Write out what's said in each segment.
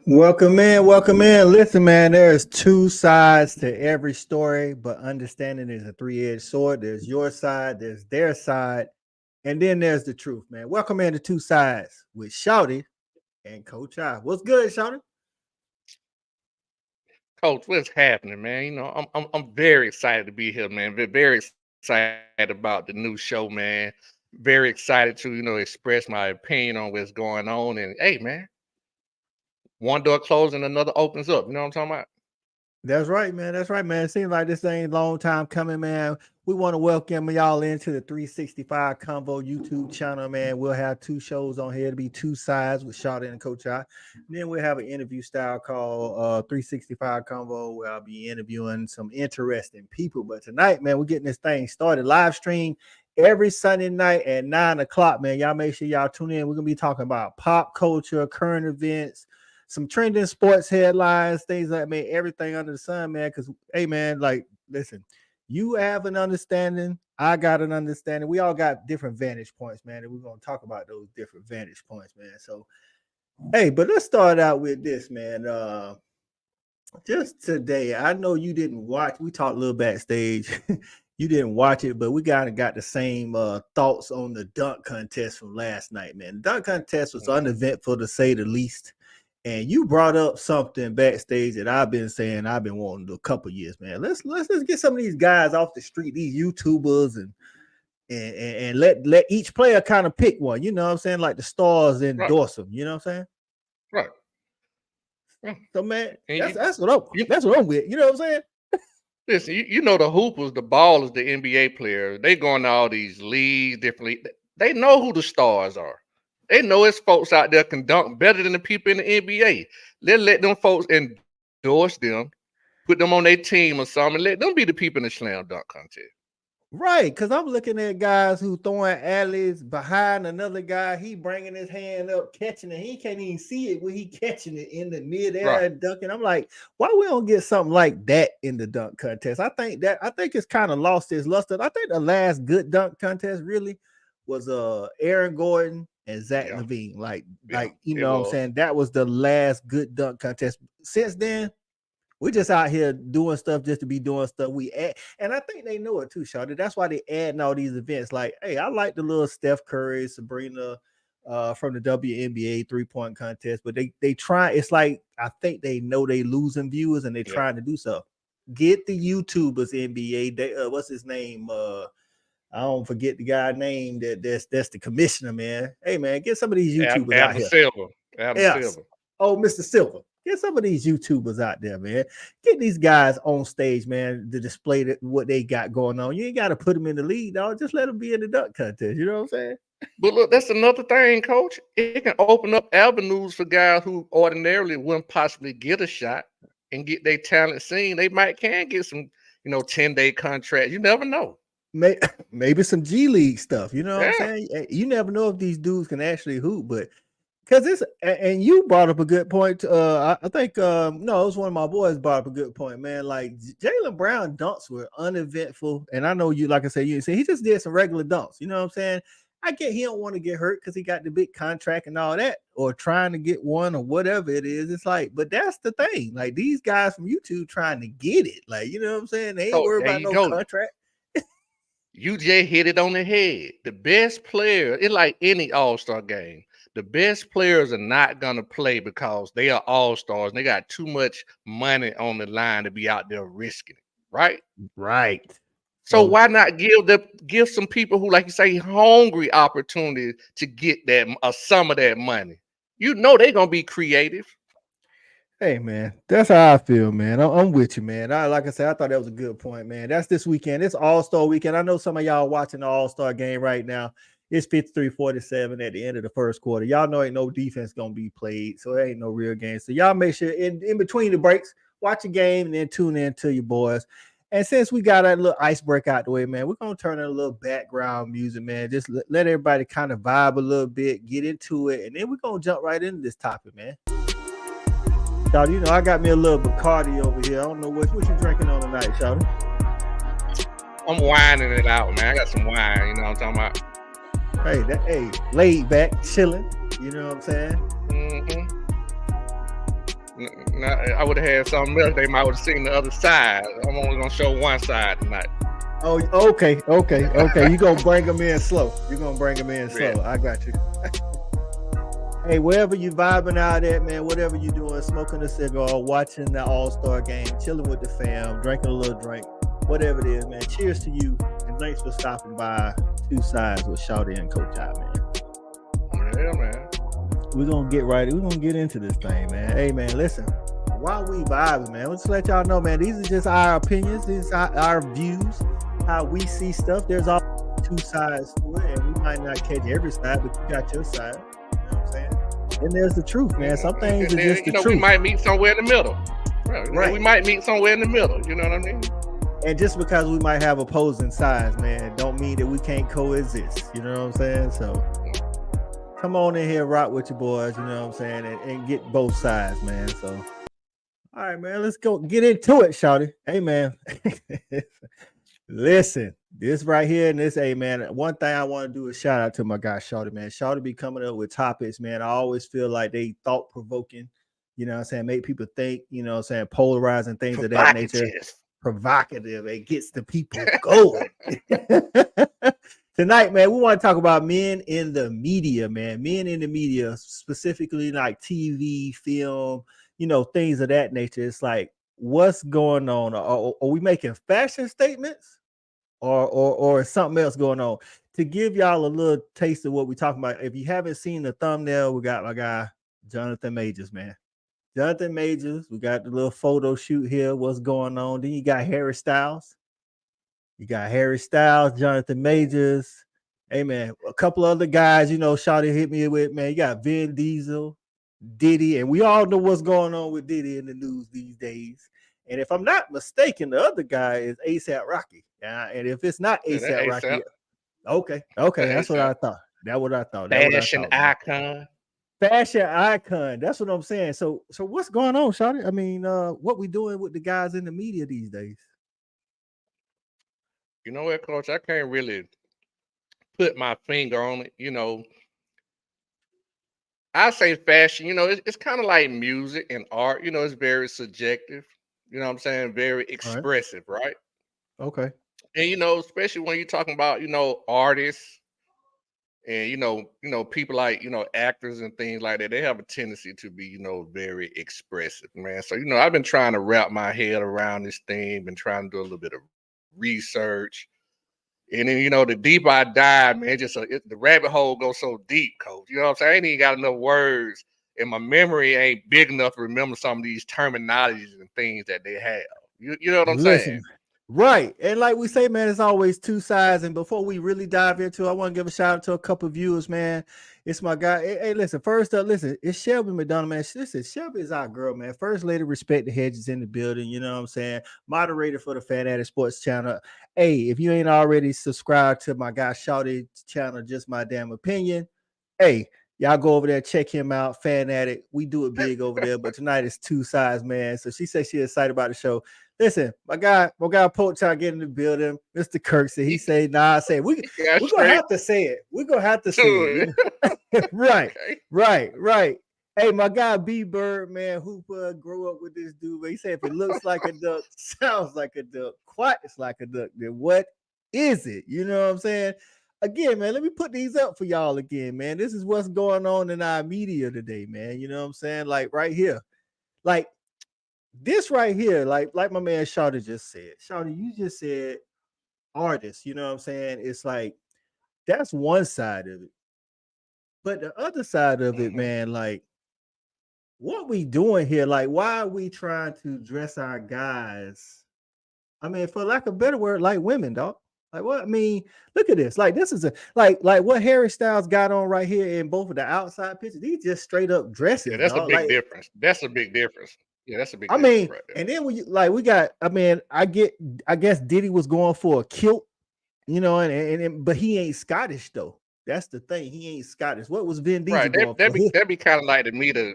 Welcome in, welcome in. Listen, man, there's two sides to every story, but understanding is a three-edged sword. There's your side, there's their side, and then there's the truth, man. Welcome in to Two Sides with Shawty and Coach I. What's good, Shawty? Coach, what's happening, man? I'm very excited to be here, man. Very excited about the new show, man. Very excited to, express my opinion on what's going on. And hey, man, one door closed and another opens up. You know what I'm talking about? That's right, man. That's right, man. It seems like this ain't a long time coming, man. We want to welcome y'all into the 365 Convo YouTube channel, man. We'll have two shows on here to be two sides with Shawty and Coach I. And then we'll have an interview style called 365 Convo where I'll be interviewing some interesting people. But tonight, man, we're getting this thing started. Live stream every Sunday night at 9 o'clock, man. Y'all make sure y'all tune in. We're going to be talking about pop culture, current events, some trending sports headlines, things like, man, everything under the sun, man. Because, hey, man, like, listen, you have an understanding. I got an understanding. We all got different vantage points, man. And we're going to talk about those different vantage points, man. So, hey, but let's start out with this, man. Just today, I know you didn't watch. We talked a little backstage. You didn't watch it, but we got the same thoughts on the dunk contest from last night, man. The dunk contest was uneventful to say the least. And you brought up something backstage that I've been saying I've been wanting to do a couple years, man. Let's get some of these guys off the street, these YouTubers, and let each player kind of pick one. You know what I'm saying? Like the stars endorse them. You know what I'm saying? Right. So man, that's what I'm with. You know what I'm saying? Listen, you know the hoopers, the ballers, the NBA players. They going to all these leagues, different leagues. They know who the stars are. They know it's folks out there can dunk better than the people in the NBA. Let them folks endorse them, put them on their team or something, let them be the people in the slam dunk contest. Right, because I'm looking at guys who throwing alleys behind another guy. He bringing his hand up, catching it. He can't even see it when he catching it in the midair and dunking. I'm like, why we don't get something like that in the dunk contest? I think it's kind of lost its luster. I think the last good dunk contest really was Aaron Gordon and Zach LaVine. Like you know what I'm saying? That was the last good dunk contest. Since then, we're just out here doing stuff just to be doing stuff. We add, and I think they know it too, Shawty. That's why they adding all these events. Like, hey, I like the little Steph Curry, Sabrina from the WNBA 3-point contest, but they try. It's like I think they know they losing viewers and they trying to do so. Get the YouTubers NBA. They what's his name? I don't forget the guy name that's the commissioner, man. Hey man, get some of these YouTubers out here. Adam Silver. Oh, Mr. Silver. Get some of these YouTubers out there, man. Get these guys on stage, man, to display what they got going on. You ain't got to put them in the lead, dog. Just let them be in the dunk contest. You know what I'm saying? But look, that's another thing, Coach. It can open up avenues for guys who ordinarily wouldn't possibly get a shot and get their talent seen. They can get some, 10-day contracts. You never know. Maybe some G League stuff. You know what I'm saying? You never know if these dudes can actually hoop, but because it's, and you brought up a good point. I think no, it was one of my boys brought up a good point, man. Like Jaylen Brown dunks were uneventful, and I know you, like I said, you say he just did some regular dunks. You know what I'm saying? I get he don't want to get hurt because he got the big contract and all that, or trying to get one or whatever it is. It's like, but that's the thing. Like these guys from YouTube trying to get it. Like, you know what I'm saying? They ain't worried about no contract. You just hit it on the head. The best player, it's like any all-star game. The best players are not going to play because they are all-stars and they got too much money on the line to be out there risking it, right? Right. So why not give some people who, like you say, hungry opportunity to get that some of that money? You know they're going to be creative. Hey, man, that's how I feel, man. I'm with you, man. Like I said, I thought that was a good point, man. That's this weekend. It's All-Star weekend. I know some of y'all watching the All-Star game right now. It's 53-47 at the end of the first quarter. Y'all know ain't no defense going to be played, so it ain't no real game. So y'all make sure in between the breaks, watch a game and then tune in to your boys. And since we got that little icebreaker out the way, man, we're going to turn in a little background music, man. Just let everybody kind of vibe a little bit, get into it, and then we're going to jump right into this topic, man. Shawty, you know, I got me a little Bacardi over here. I don't know what you drinking on tonight, Shawty. I'm whining it out, man. I got some wine, you know what I'm talking about? Hey, laid back, chilling. You know what I'm saying? Mm-hmm. Now, I would have had something else. They might have seen the other side. I'm only gonna show one side tonight. Oh, okay. You gonna bring them in slow. Yeah. I got you. Hey, wherever you vibing out at, man, whatever you doing, smoking a cigar, watching the All-Star game, chilling with the fam, drinking a little drink, whatever it is, man. Cheers to you, and thanks for stopping by 2 Sides with Shawty and Coach out, man. Yeah, man. We're gonna get into this thing, man. Hey, man, listen. While we vibing, man, let's let y'all know, man, these are just our opinions, these are our views, how we see stuff. There's all 2 sides to it, and we might not catch every side, but you got your side. You know what I'm saying? And there's the truth, man. Some things are just the truth. We might meet somewhere in the middle. Right. We might meet somewhere in the middle. You know what I mean? And just because we might have opposing sides, man, don't mean that we can't coexist. You know what I'm saying? So come on in here, rock with your boys, you know what I'm saying, and get both sides, man. So all right, man, let's go get into it, Shawty. Hey, man. Listen, this right here and this, hey, man, one thing I want to do is shout out to my guy, Shawty, man. Shawty be coming up with topics, man. I always feel like they thought-provoking, you know what I'm saying, make people think, you know what I'm saying, polarizing things of that nature. Provocative. It gets the people going. Tonight, man, we want to talk about men in the media, man. Men in the media, specifically like TV, film, you know, things of that nature. It's like, what's going on? Are we making fashion statements? Or something else going on? To give y'all a little taste of what we're talking about, if you haven't seen the thumbnail, we got my guy Jonathan Majors, man. Jonathan Majors, we got the little photo shoot here. What's going on? Then you got Harry Styles. Jonathan Majors. Hey, man, a couple other guys, you know, Shawty hit me with, man. You got Vin Diesel, Diddy, and we all know what's going on with Diddy in the news these days. And if I'm not mistaken, the other guy is A$AP Rocky. And if it's not A$AP Rocky, okay, that's what I thought. Fashion icon. Fashion icon. That's what I'm saying. So what's going on, Shawty? I mean, what we doing with the guys in the media these days? You know what, Coach? I can't really put my finger on it. You know, I say fashion. You know, it's kind of like music and art. You know, it's very subjective. You know what I'm saying? Very expressive, right? Okay. And you know, especially when you're talking about, you know, artists and you know, people like, you know, actors and things like that, they have a tendency to be, you know, very expressive, man. So, you know, I've been trying to wrap my head around this thing, been trying to do a little bit of research. And then, you know, the deeper I dive, man, the rabbit hole goes so deep, Coach. You know what I'm saying? I ain't even got enough words, and my memory ain't big enough to remember some of these terminologies and things that they have. You know what I'm saying? Right. And like we say, man, it's always 2 sides. And before we really dive into it, I want to give a shout out to a couple of viewers, man. It's my guy. Hey, listen, first up, it's Shelby McDonough, man. Listen, Shelby is our girl, man. First lady, Respect the Hedges in the building. You know what I'm saying? Moderator for the Fanatic Sports channel. Hey, if you ain't already subscribed to my guy Shawty's channel, Just My Damn Opinion, hey, y'all go over there, check him out. Fanatic. We do it big over there. But tonight it's 2 sides, man. So she said she's excited about the show. Listen, my guy Poach get in the building. Mr. Kirk said he say, nah, I say we're gonna have to say it. We're gonna have to say it. Right. Hey, my guy B Bird, man, who grew up with this dude, but he said if it looks like a duck, sounds like a duck, quacks like a duck, then what is it? You know what I'm saying? Again, man, let me put these up for y'all again, man. This is what's going on in our media today, man. You know what I'm saying? Like right here. Like this right here, like my man Shawty just said. Shawty, you just said artists, you know what I'm saying? It's like that's one side of it. But the other side of it, man, like what we doing here? Like, why are we trying to dress our guys? I mean, for lack of a better word, like women, dog. Like what? I mean, look at this. Like this is a like what Harry Styles got on right here in both of the outside pictures. These just straight up dresses. Yeah, that's dog. A big difference. That's a big difference. Yeah, that's a big. I mean, right there. And then we got. I mean, I guess Diddy was going for a kilt, you know, and but he ain't Scottish though. That's the thing. He ain't Scottish. What was Vin Diesel going for? That'd be kind of like to me the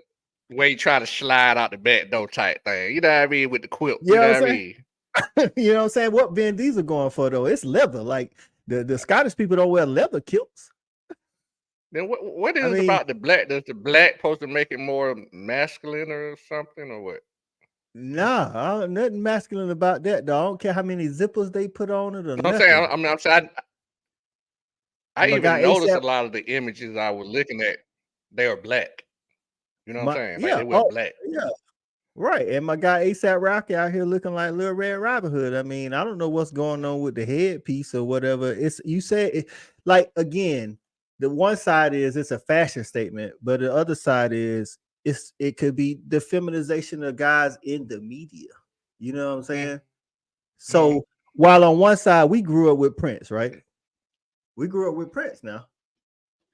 way you try to slide out the back door type thing. You know what I mean? With the quilt. You know what I mean? You know what I'm saying? What Vin Diesel going for though? It's leather. Like the Scottish people don't wear leather kilts. Then what is about the black? Does the black supposed to make it more masculine or something or what? Nah, nothing masculine about that, dog. I don't care how many zippers they put on it or I'm saying, nothing. I'm saying, I My even guy noticed a ASAP, lot of the images I was looking at, they were black. You know what I'm saying? Like yeah, they wear oh black. yeah, right. And my guy ASAP Rocky out here looking like Little Red Riding Hood. I mean, I don't know what's going on with the headpiece or whatever. It's you say it, like again, the one side is it's a fashion statement, but the other side is it could be the feminization of guys in the media. You know what I'm saying? Mm-hmm. So while on one side we grew up with Prince, right? We grew up with Prince now.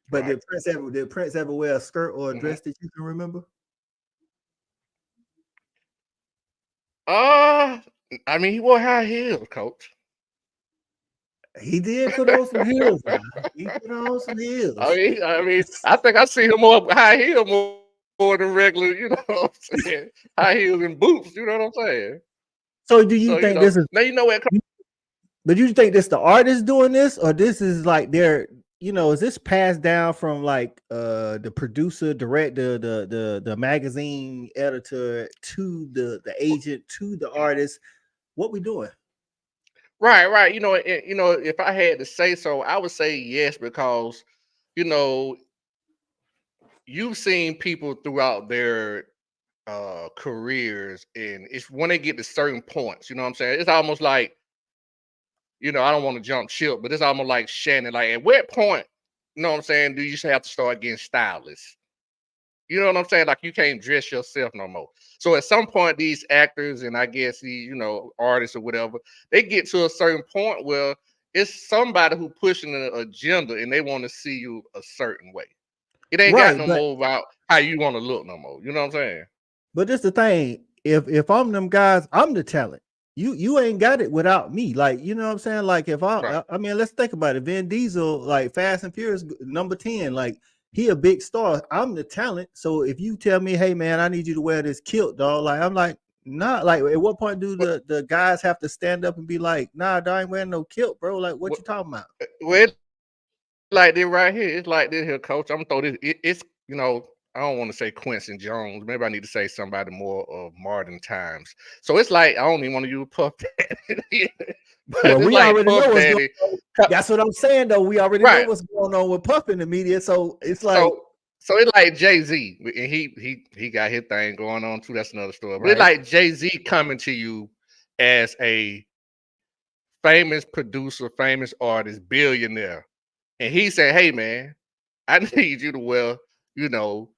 But Right. did Prince ever wear a skirt or a Mm-hmm. dress that you can remember? Uh, I mean, he wore high heels, coach. He did put on some heels now. He put on some heels. I think I see him more high heel more than regular. You know what I'm saying? High heels and boots. You know what I'm saying? So do you So think this is now you know where. but you think this the artist doing this, or this is like their, is this passed down from like the producer, director, the magazine editor to the agent to the artist? What we doing? Right, right. If I had to say so, I would say yes because you know you've seen people throughout their careers, and it's when they get to certain points. You know what I'm saying? It's almost like I don't want to jump ship, but it's almost like Shannon. Like, at what point, you know what I'm saying, do you have to start getting stylists? You know what I'm saying? Like, you can't dress yourself no more. So at some point, these actors and I guess these, artists or whatever, they get to a certain point where it's somebody who pushing an agenda and they want to see you a certain way. It ain't got Right, no but more about how you want to look no more. You know what I'm saying? this the thing. If I'm them guys, I'm the talent. You ain't got it without me. Like, you know what I'm saying? Like if Right. I mean, let's think about it. Vin Diesel, like Fast and Furious number 10, like he a big star. I'm the talent. So if you tell me, hey man, I need you to wear this kilt, dog, like I'm like, nah, like at what point do But, the guys have to stand up and be like, nah, dog, I ain't wearing no kilt, bro? Like what you talking about? well, like this right here. It's like this here, coach. I'm gonna throw this. It's I don't want to say Quincy Jones. Maybe I need to say somebody more of modern times. So it's like I don't even want to use Puff Daddy, but Well, it's we like already know Puff what's going Daddy. on. That's what I'm saying, though. We already know Right. what's going on with Puff in the media. So it's like, So it's like Jay-Z, and he got his thing going on too. That's another story. But it's right. like Jay-Z coming to you as a famous producer, famous artist, billionaire, and he said, "Hey man, I need you to wear, you know,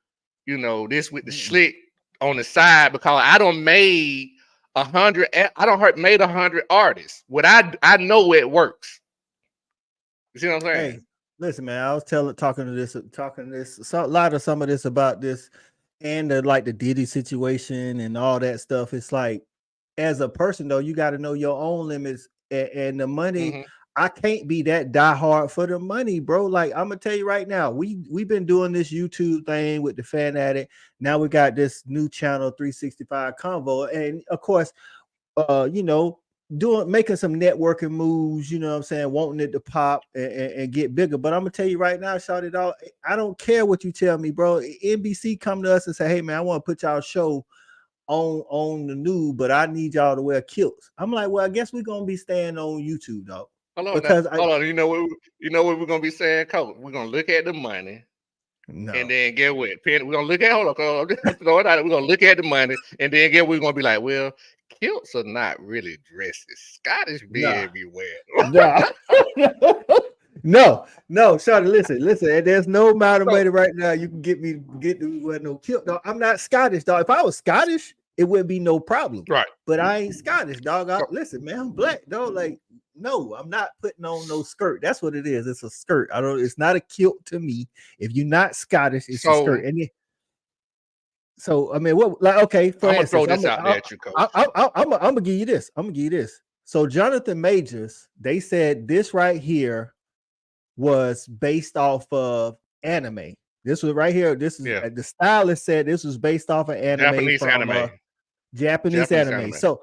this with the slick on the side because I don't made 100. I don't hurt made 100 artists. What I know it works. You see what I'm saying? Hey, listen, man. I was talking to this, so, a lot of some of this about this, and like the Diddy situation and all that stuff. It's like, as a person though, you got to know your own limits, and the money. Hmm. I can't be that diehard for the money, bro. Like I'm gonna tell you right now, we've been doing this YouTube thing with the Fan Addict. Now we got this new channel 365 Convo, and of course, you know, making some networking moves, you know what I'm saying, wanting it to pop and get bigger. But I'm gonna tell you right now, shout it out. I don't care what you tell me, bro. NBC come to us and say, hey man, I want to put y'all show on the news, but I need y'all to wear kilts. I'm like, well, I guess we're gonna be staying on YouTube, dog. Hold on now. Because I Hold on. You know what we're gonna be saying, Coach? We're gonna look at the money. And no. then get what? We're gonna look at we're gonna look at the money, and then get we're gonna be like, well, kilts are not really dresses. Scottish be Nah, everywhere. nah. No, Shawty, listen. There's no mountain So way right now you can get me with no kilt. Dog. I'm not Scottish, dog. If I was Scottish, it wouldn't be no problem. right. But I ain't Scottish, dog. So Listen, man, I'm black, dog. Like, no, I'm not putting on no skirt. That's what it is. It's a skirt. It's not a kilt to me. If you're not Scottish, it's a so skirt. So I mean, what? Like, okay, for I'm gonna throw instance, this out there at you, Coach. I'm gonna give you this. I'm gonna give you this. So Jonathan Majors, they said this right here was based off of anime. This was right here. This is Yeah, the stylist said this was based off of anime Japanese from anime. Japanese Japanese anime. anime. So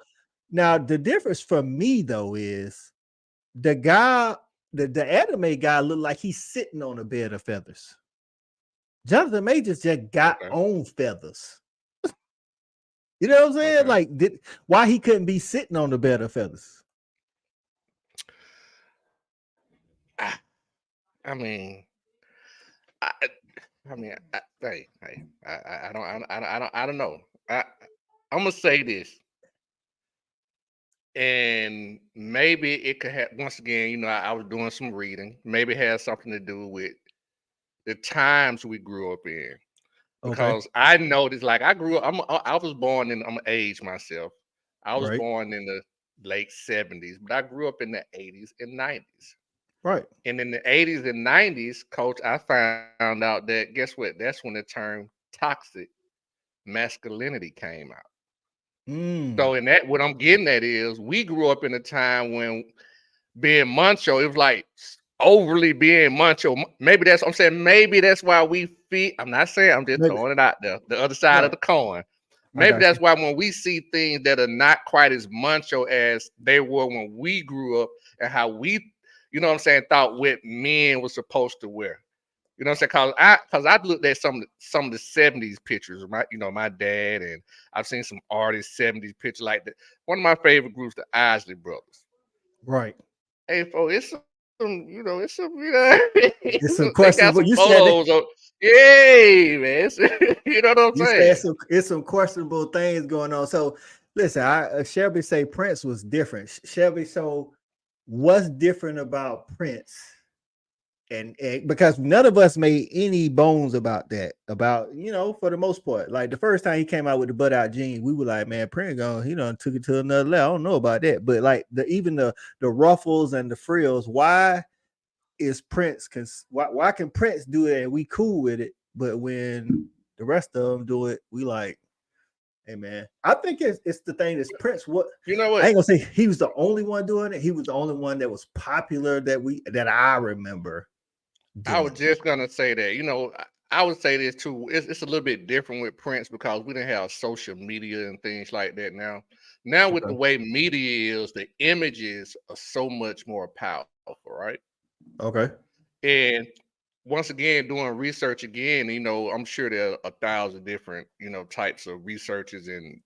now the difference for me though is the guy, the anime guy looked like he's sitting on a bed of feathers. Jonathan Majors just got Okay. on feathers. You know what I'm saying? Okay. Like, why he couldn't be sitting on the bed of feathers? I mean, I, I don't know. I'm gonna say this, and maybe it could have. Once again, I was doing some reading. Maybe it has something to do with the times we grew up in, Okay, because I noticed, like, I grew up. I was born in. I'm age myself. I was right, born in the late '70s, but I grew up in the '80s and '90s. right. And in the '80s and '90s, coach, I found out that, guess what? That's when the term toxic masculinity came out. Mm. So in that, what I'm getting at is we grew up in a time when being macho, it was like overly being macho. Maybe that's I'm saying maybe that's why we feel. I'm not saying, I'm just Maybe. throwing it out there. The other side of Right. the coin. I Maybe got you. that's why when we see things that are not quite as macho as they were when we grew up, and how we, what I'm saying, thought what men were supposed to wear. You know what I'm saying? Cause I looked at some of the '70s pictures of my dad, and I've seen some artists '70s pictures like that. One of my favorite groups, the Isley Brothers. Right. Hey, folks, it's some, It's some they got questionable. some You said that. photos of, yay, man. You know what I'm You said saying? it's some questionable things going on. So listen, Shelby say Prince was different. Shelby, so what's different about Prince? And because none of us made any bones about that, for the most part. Like the first time he came out with the butt out jeans, we were like, man, Prince gone, took it to another level. I don't know about that. But like even the ruffles and the frills, why is Prince why can Prince do it and we cool with it, but when the rest of them do it, we like, hey man. I think it's the thing that's Prince. What You know I what? ain't gonna say he was the only one doing it. He was the only one that was popular that I remember I was doing it. just gonna say that. I would say this too. It's a little bit different with Prince because we didn't have social media and things like that now. Now with the Okay. way media is, the images are so much more powerful, right? Okay. And once again, doing research again, I'm sure there are 1,000 different, types of researches and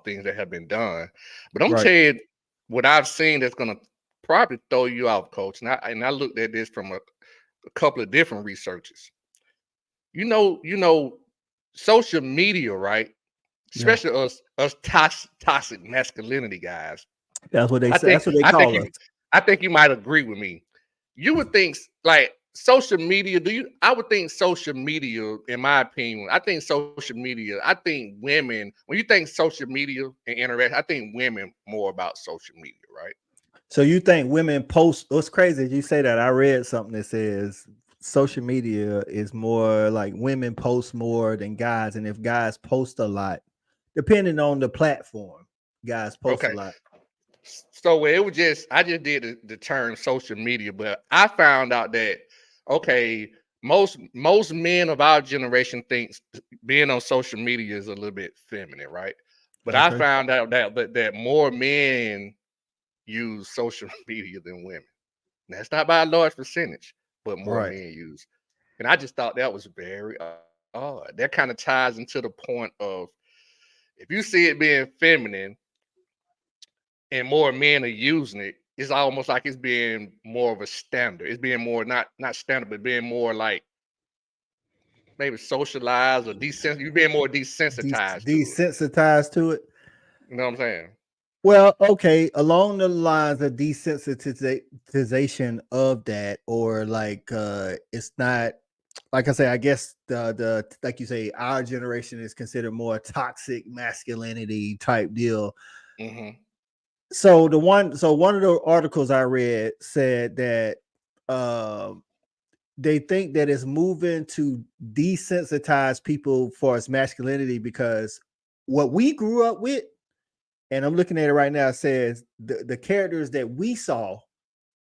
things that have been done. But I'm Right. telling you, what I've seen that's gonna probably throw you off, coach. And I looked at this from a couple of different researches. You know, social media, right? Yeah. Especially us toxic masculinity guys. That's what they I say. think That's what they I think call us. you I think you might agree with me. You would think like social media. I would think social media, in my opinion. I think social media. I think women. When you think social media and interact, I think women more about social media, right? So you think women post? What's crazy? You say that. I read something that says social media is more like women post more than guys, and if guys post a lot, depending on the platform, guys post a Okay. lot. So it was I just did the term social media, but I found out that, okay, most men of our generation thinks being on social media is a little bit feminine, right? But I Okay. found out that more men use social media than women. That's not by a large percentage, but more Right. men use. And I just thought that was very odd. That kind of ties into the point of, if you see it being feminine and more men are using it, it's almost like it's being more of a standard. It's being more not standard, but being more like maybe socialized or you're being more desensitized to it. Desensitized to it. You know what I'm saying? Well, okay, along the lines of desensitization of that, or like it's not like I say, I guess the like you say, our generation is considered more toxic masculinity type deal. Hmm. So one of the articles I read said that um they think that it's moving to desensitize people for its masculinity because what we grew up with, and I'm looking at it right now, it says the characters that we saw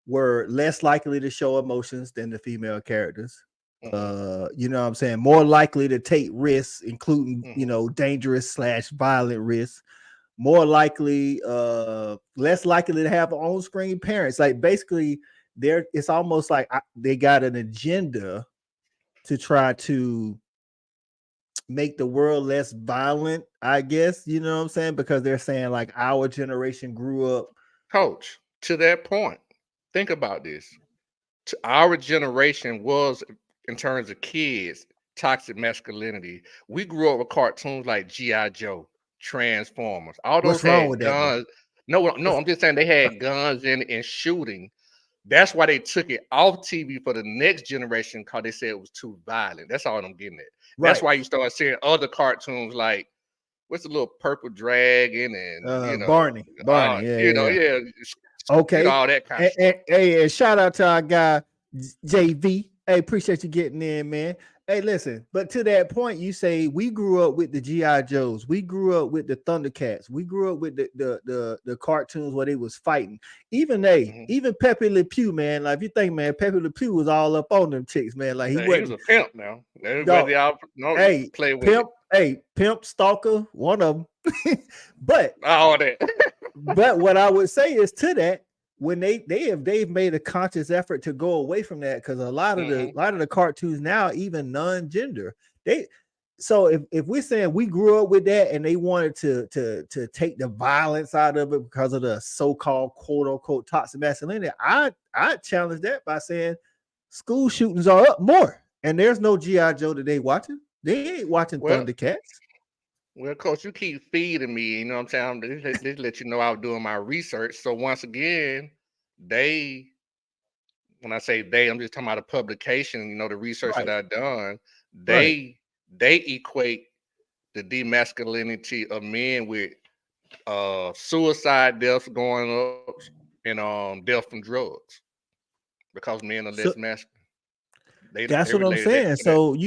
were less likely to show emotions than the female characters. Hmm. You know what I'm saying? More likely to take risks, including, Hmm. dangerous / violent risks. More likely, less likely to have on-screen parents. Like basically, it's almost like they got an agenda to try to make the world less violent, I guess, you know what I'm saying? Because they're saying like our generation grew up. Coach, to that point, think about this. Our generation was, in terms of kids, toxic masculinity. We grew up with cartoons like G.I. Joe, Transformers. All those What's wrong had with that though? guns. No, I'm just saying they had guns and shooting. That's why they took it off TV for the next generation because they said it was too violent. That's all I'm getting at. That's Right. why you start seeing other cartoons like what's the little purple dragon and Barney. Yeah. yeah, Okay. all that kind of stuff. And shout out to our guy JV. Hey, appreciate you getting in, man. Hey, listen, but to that point, you say we grew up with the G.I. Joes, we grew up with the Thundercats, we grew up with the cartoons where they was fighting. Even even Pepe Le Pew, man. Like if you think, man, Pepe Le Pew was all up on them chicks, man. Like He was a pimp now. Everybody play with pimp, pimp, stalker, one of them. But all that. but what I would say is to that, when they've made a conscious effort to go away from that, because a lot of the cartoons now even non-gender. So if we're saying we grew up with that and they wanted to take the violence out of it because of the so-called quote unquote toxic masculinity, I challenge that by saying school shootings are up more, and there's no G.I. Joe that they watching. They ain't watching Thundercats. Well, Coach, you keep feeding me. You know what I'm saying? This let you know I was doing my research. So once again, when I say they, I'm just talking about a publication. You know, the research that I've done. They equate the demasculinity of men with suicide deaths going up and death from drugs because men are less masculine. That's what I'm saying. So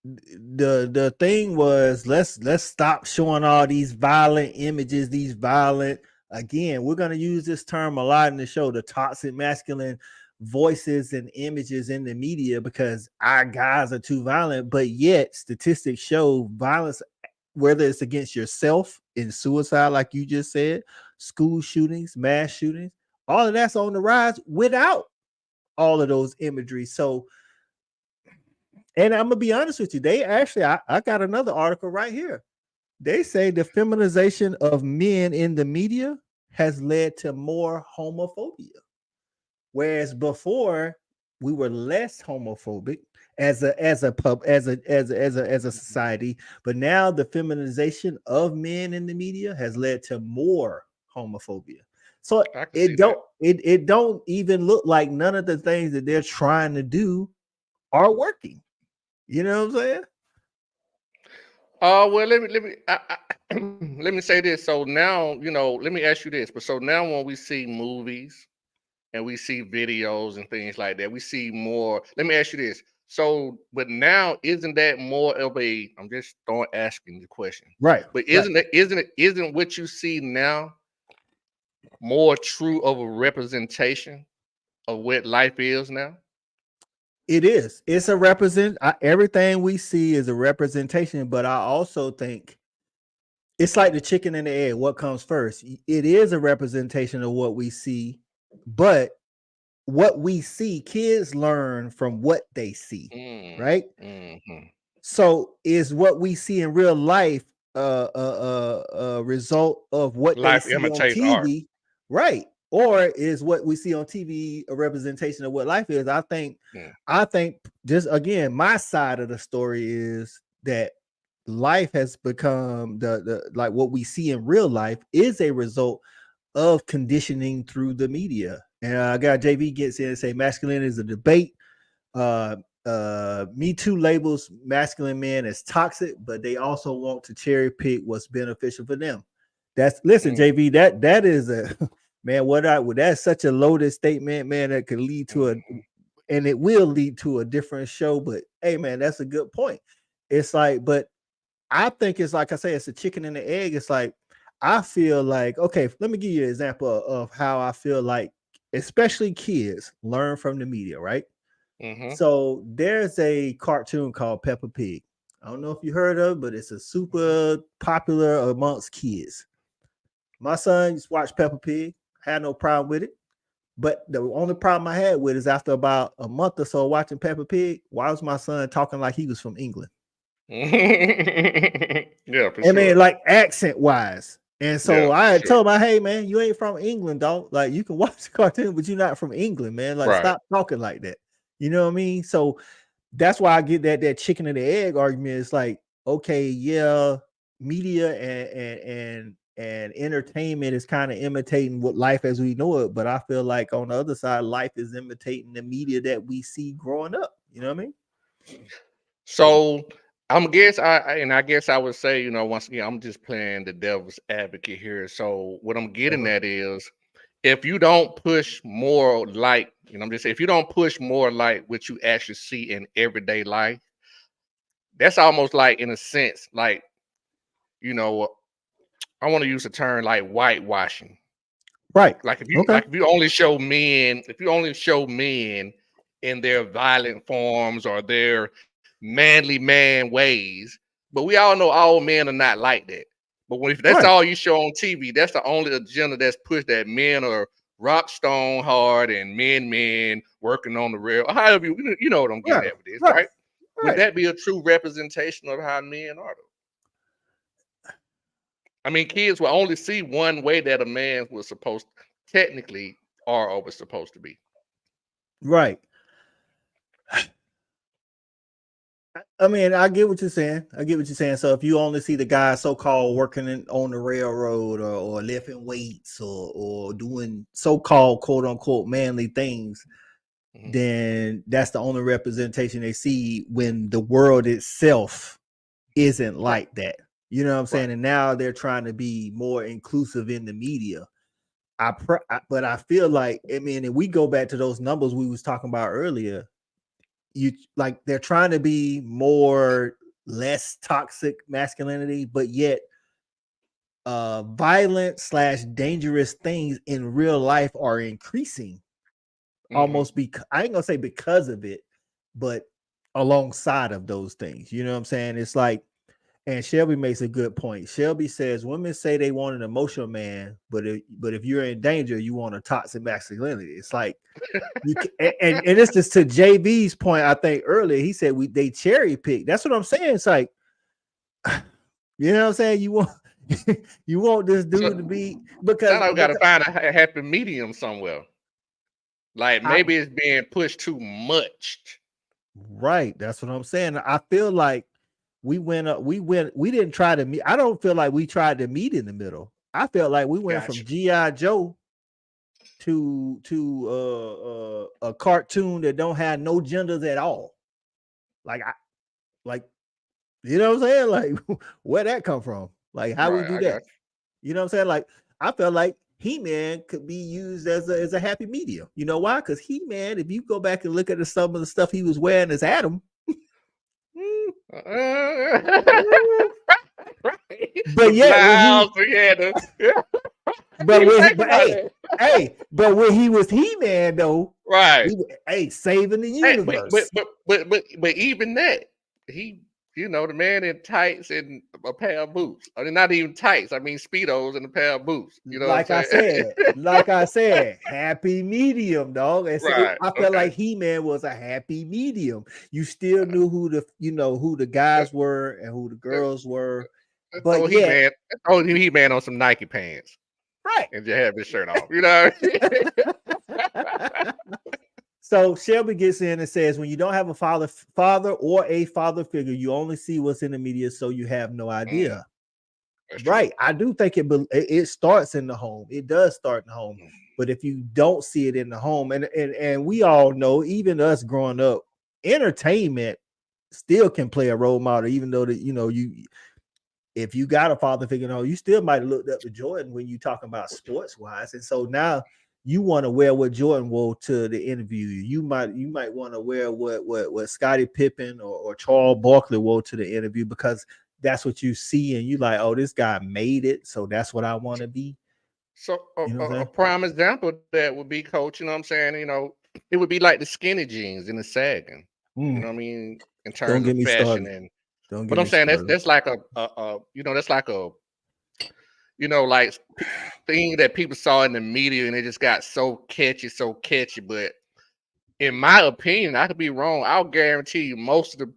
the thing was let's stop showing all these violent images, again, we're going to use this term a lot in the show, the toxic masculine voices and images in the media, because our guys are too violent. But yet statistics show violence, whether it's against yourself in suicide, like you just said, school shootings, mass shootings, all of that's on the rise without all of those imagery. So, and I'm gonna be honest with you, they actually, I got another article right here. They say the feminization of men in the media has led to more homophobia, whereas before we were less homophobic as a society, but now the feminization of men in the media has led to more homophobia. So it don't even look like none of the things that they're trying to do are working. You know what I'm saying? Well, let me say this. So now, let me ask you this. But so now when we see movies and we see videos and things like that, we see more. Let me ask you this. So, but now isn't that more of a? I'm just asking the question. Right. But isn't what you see now more true of a representation of what life is now? It is. It's a everything we see is a representation, but I also think it's like the chicken and the egg. What comes first? It is a representation of what we see, but what we see, kids learn from what they see, right? Mm-hmm. So is what we see in real life a result of what life they see on TV, art. Right? Or is what we see on TV a representation of what life is? I think just again, my side of the story is that life has become the like what we see in real life is a result of conditioning through the media. And I got JV gets in and say masculinity is a debate. Me Too labels masculine men as toxic, but they also want to cherry pick what's beneficial for them. JV, that is a man, that's such a loaded statement, man, that could lead to and it will lead to a different show. But hey, man, that's a good point. It's like, but I think it's like I say, it's a chicken and the egg. It's like, I feel like, okay, let me give you an example of how I feel like, especially kids learn from the media, right? So there's a cartoon called Peppa Pig. I don't know if you heard of it, but it's a super popular amongst kids. My son used to watch Peppa Pig, had no problem with it. But the only problem I had with is after about a month or so watching Peppa Pig, why was my son talking like he was from England? Yeah, for I mean, sure. like accent wise. And so Yeah, I for had sure. told him, hey man, you ain't from England, dog. Like you can watch the cartoon, but you're not from England, man. Like Right. stop talking like that. You know what I mean? So that's why I get that chicken and the egg argument. It's like, okay, yeah, media and entertainment is kind of imitating what life as we know it, but I feel like on the other side, life is imitating the media that we see growing up. You know what I mean? So I guess I would say, once again, I'm just playing the devil's advocate here. So what I'm getting Uh-huh. at is if you don't push more like, I'm just saying, if you don't push more like what you actually see in everyday life, that's almost like in a sense, like, you know, I want to use the term like whitewashing. Right. Like if you Okay. if you only show men in their violent forms or their manly man ways, but we all know all men are not like that. But if that's Right. all you show on TV, that's the only agenda that's pushed, that men are rock stone hard and men working on the rail. However, you know what I'm getting Right. at with this, Right. right? Would Right. that be a true representation of how men are? Though? I mean, kids will only see one way that a man was supposed, technically, or was supposed to be. Right. I mean, I get what you're saying. I get what you're saying. So if you only see the guy so-called working on the railroad or lifting weights or doing so-called quote unquote manly things, Mhm. then that's the only representation they see when the world itself isn't Right, like that. You know what I'm right. saying? And now they're trying to be more inclusive in the media. But I feel like, I mean, if we go back to those numbers we was talking about earlier, you like they're trying to be more less toxic masculinity, but yet violent slash dangerous things in real life are increasing Hmm. almost because I ain't gonna say because of it, but alongside of those things. You know what I'm saying? It's like, and Shelby makes a good point. Shelby says women say they want an emotional man, but if you're in danger, you want a toxic masculinity. It's like you can, and it's just to JV's point. I think earlier he said they cherry pick. That's what I'm saying. It's like, you know what I'm saying. You want you want this So, dude to be because sound like we got to find a happy medium somewhere. Like I, maybe it's being pushed too much. right. That's what I'm saying. I feel like we didn't try to meet. I don't feel like we tried to meet in the middle. I felt like we went from Gotcha. GI Joe to a cartoon that don't have no genders at all. Like I like you know what I'm saying? Like where that come from? Like how we Right, do I got that? You know what I'm saying? Like I felt like He-Man could be used as a happy medium. You know why? Because He-Man, if you go back and look at some of the stuff he was wearing as Adam, mm, you. mm, Right. The but yet when he blouse, we had the. Yeah, I didn't but even when he think but about hey, that. but when he was He-Man though, Right. hey, saving the Hey, but but universe. but but but but even that, he, the man in tights and a pair of boots. I mean, not even tights. I mean speedos and a pair of boots. You know what I'm saying? Like I said, happy medium, dog. And so Right. I felt Okay. like He-Man was a happy medium. You still knew who the guys were and who the girls were, Let's but throw He yet, Man. Let's throw He Man on some Nike pants right. and just have his shirt off. You know. So Shelby gets in and says, when you don't have a father or a father figure, you only see what's in the media, so you have no Mm, idea. that's true. Right. I do think it starts in the home. It does start in the home. Mm. But if you don't see it in the home, and we all know, even us growing up, entertainment still can play a role model, even though that you if you got a father figure, you still might have looked up to Jordan when you talking about sports wise. And so now you want to wear what Jordan wore to the interview. You might want to wear what Scottie Pippen or Charles Barkley wore to the interview because that's what you see, and you like, oh, this guy made it, so that's what I want to be. So You know what a I'm prime example of that would be, Coach. You know what I'm saying? It would be like the skinny jeans and the sagging. You saying? know what I mean? In Don't terms get of me fashion, started. and Don't but get I'm me saying that's started. that's like that's like a like thing that people saw in the media and it just got so catchy, so catchy. But in my opinion, I could be wrong. I'll guarantee you most of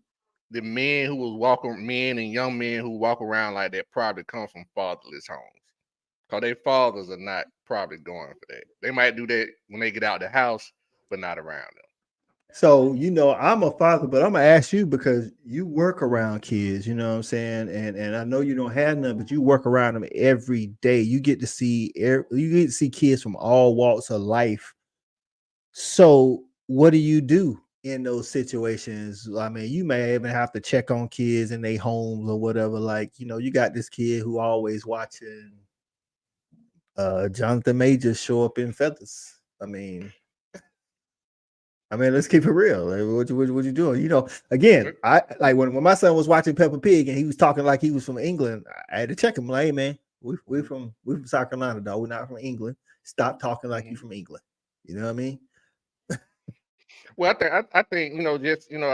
the men who was walking, men and young men who walk around like that probably come from fatherless homes. Because their fathers are not probably going for that. They might do that when they get out the house, but not around them. So, I'm a father, but I'm gonna ask you because you work around kids, you know what I'm saying? And I know you don't have none, but you work around them every day. You get to see kids from all walks of life. So, what do you do in those situations? I mean, you may even have to check on kids in their homes or whatever. Like, you got this kid who always watching Jonathan Majors show up in feathers. Let's keep it real. Like, what you doing? Again, I like when my son was watching Peppa Pig and he was talking like he was from England. I had to check him. Like, hey man, we from South Carolina, dog. We're not from England. Stop talking like you from England. You know what I mean? Well, I think I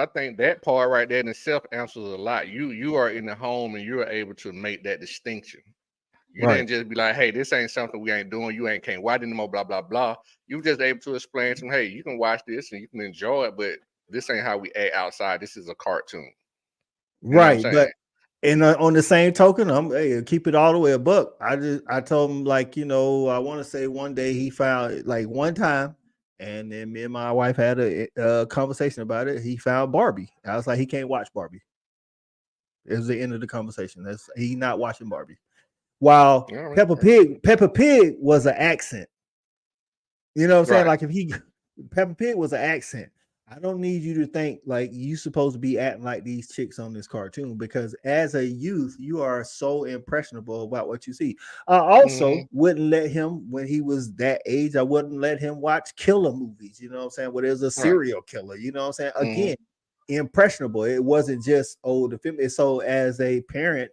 think that part right there in itself answers a lot. You are in the home and you are able to make that distinction. You Right. didn't just be like, hey, this ain't something we ain't doing. You ain't can't watch anymore, blah, blah, blah. You were just able to explain to them, hey, you can watch this and you can enjoy it, but this ain't how we act outside. This is a cartoon. You know what I'm Right. saying? But and on the same token, keep it all the way a buck. I told him like, I want to say one day he found like one time, and then me and my wife had a conversation about it. He found Barbie. I was like, he can't watch Barbie. It was the end of the conversation. He not watching Barbie. While Yeah, Peppa Pig was an accent. You know what I'm saying? right. Like Peppa Pig was an accent. I don't need you to think like you supposed to be acting like these chicks on this cartoon because as a youth, you are so impressionable about what you see. I also wouldn't let him when he was that age, I wouldn't let him watch killer movies, you know what I'm saying? Where there's a Right. serial killer, you know what I'm saying? Again, impressionable. It wasn't just the film. So as a parent,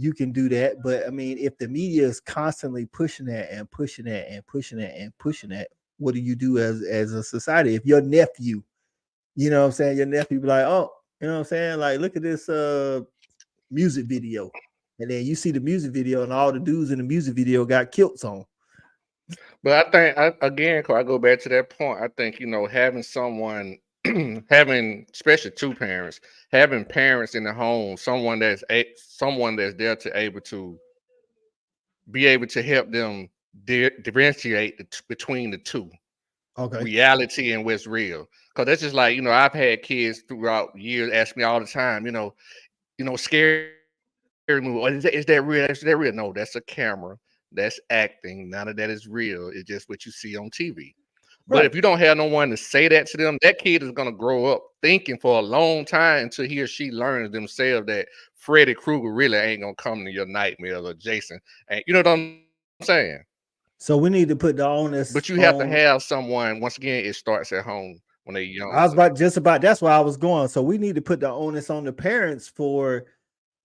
you can do that. But I mean, if the media is constantly pushing that and pushing that and pushing that and pushing that, what do you do as a society? If your nephew, you know what I'm saying, your nephew be like, oh, you know what I'm saying, like look at this music video, and then you see the music video and all the dudes in the music video got kilts on. But I think again, I go back to that point. I think having someone, having especially two parents, having parents in the home, someone that's there to able to be able to help them differentiate between the two, Okay. reality and what's real. Because that's just like I've had kids throughout years ask me all the time, scary movie. Is that real? Is that real? No, that's a camera. That's acting. None of that is real. It's just what you see on TV. But Right. if you don't have no one to say that to them, that kid is gonna grow up thinking for a long time until he or she learns themselves that Freddy Krueger really ain't gonna come to your nightmares or Jason. And you know what I'm saying? So we need to put the onus But you have to on. have someone. Once again, it starts at home when they're I was younger. about that's why I was going. So we need to put the onus on the parents for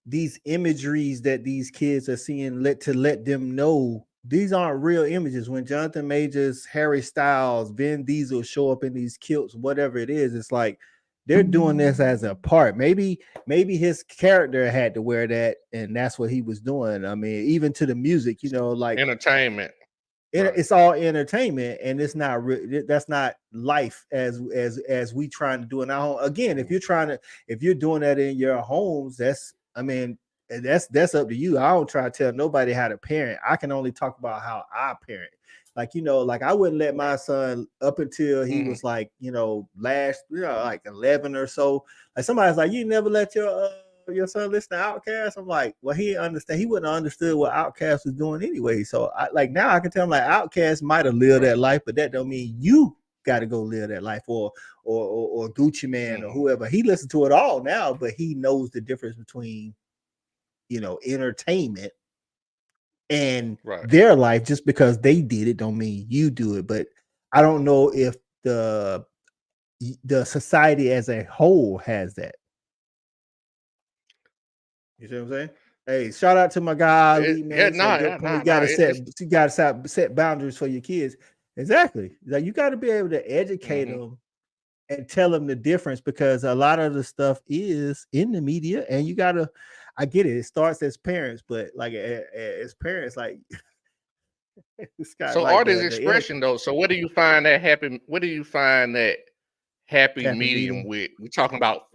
these imageries that these kids are seeing, let them know these aren't real images. When Jonathan Majors, Harry Styles, Vin Diesel show up in these kilts, whatever it is, it's like they're doing this as a part. Maybe his character had to wear that, and that's what he was doing. I mean, even to the music, like Entertainment. Right. it's all entertainment, and it's not that's not life as we trying to do it now. Again, if you're doing that in your homes, that's up to you. I don't try to tell nobody how to parent. I can only talk about how I parent. Like, like I wouldn't let my son up until he was like, like 11 or so. Like somebody's like, you never let your son listen to Outkast. I'm like, well, he wouldn't have understood what Outkast was doing anyway. So now I can tell him like Outkast might have lived that life, but that don't mean you got to go live that life, or Gucci Man or whoever. He listens to it all now, but he knows the difference between entertainment and their life. Just because they did it don't mean you do it. But I don't know if the society as a whole has that. You see what I'm saying? Hey, shout out to my guy Ali, man. He said good point. You gotta set boundaries for your kids. Exactly. Like you got to be able to educate them and tell them the difference, because a lot of the stuff is in the media, and you gotta. I get it. It starts as parents, but like as parents, like So like art is expression though. So what do you find that happen? What do you find that happy Happy medium medium. with we're talking about